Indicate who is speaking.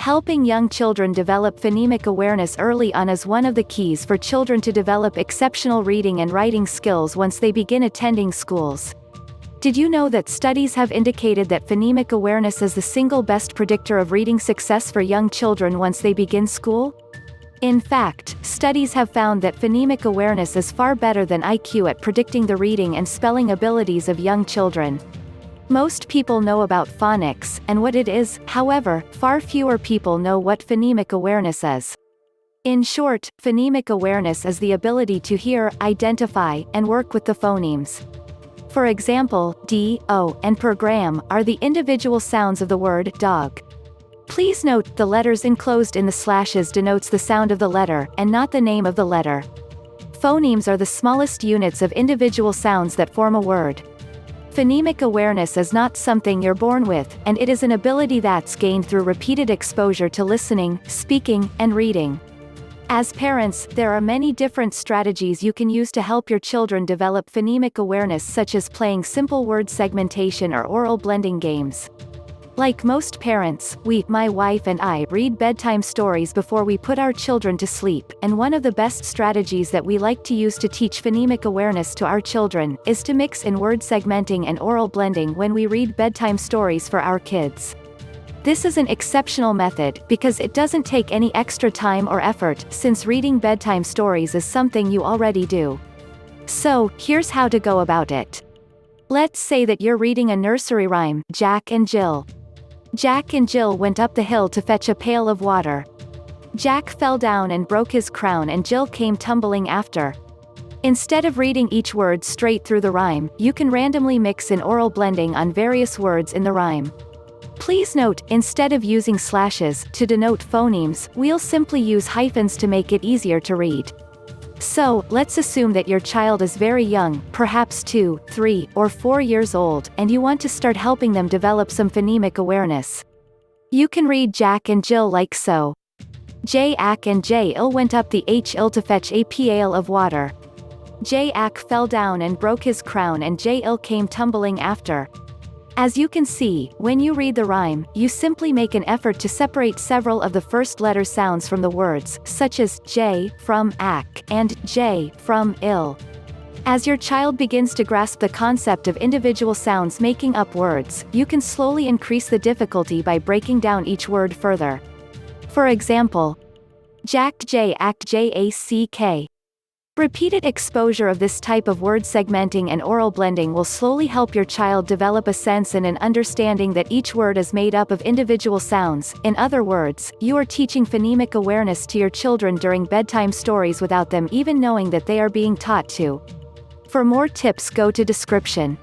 Speaker 1: Helping young children develop phonemic awareness early on is one of the keys for children to develop exceptional reading and writing skills once they begin attending schools. Did you know that studies have indicated that phonemic awareness is the single best predictor of reading success for young children once they begin school? In fact, studies have found that phonemic awareness is far better than IQ at predicting the reading and spelling abilities of young children. Most people know about phonics, and what it is, however, far fewer people know what phonemic awareness is. In short, phonemic awareness is the ability to hear, identify, and work with the phonemes. For example, D, O, and program are the individual sounds of the word dog. Please note, the letters enclosed in the slashes denotes the sound of the letter, and not the name of the letter. Phonemes are the smallest units of individual sounds that form a word. Phonemic awareness is not something you're born with, and it is an ability that's gained through repeated exposure to listening, speaking, and reading. As parents, there are many different strategies you can use to help your children develop phonemic awareness, such as playing simple word segmentation or oral blending games. Like most parents, my wife and I, read bedtime stories before we put our children to sleep, and one of the best strategies that we like to use to teach phonemic awareness to our children is to mix in word segmenting and oral blending when we read bedtime stories for our kids. This is an exceptional method because it doesn't take any extra time or effort, since reading bedtime stories is something you already do. So, here's how to go about it. Let's say that you're reading a nursery rhyme, Jack and Jill. Jack and Jill went up the hill to fetch a pail of water. Jack fell down and broke his crown, and Jill came tumbling after. Instead of reading each word straight through the rhyme, you can randomly mix in oral blending on various words in the rhyme. Please note, instead of using slashes to denote phonemes, we'll simply use hyphens to make it easier to read. So, let's assume that your child is very young, perhaps 2, 3, or 4 years old, and you want to start helping them develop some phonemic awareness. You can read Jack and Jill like so. Jack and Jill went up the hill to fetch a pail of water. Jack fell down and broke his crown, and Jill came tumbling after. As you can see, when you read the rhyme, you simply make an effort to separate several of the first letter sounds from the words, such as J from ack and J from ill. As your child begins to grasp the concept of individual sounds making up words, you can slowly increase the difficulty by breaking down each word further. For example, Jack Jack. Repeated exposure of this type of word segmenting and oral blending will slowly help your child develop a sense and an understanding that each word is made up of individual sounds. In other words, you are teaching phonemic awareness to your children during bedtime stories without them even knowing that they are being taught to. For more tips, go to description.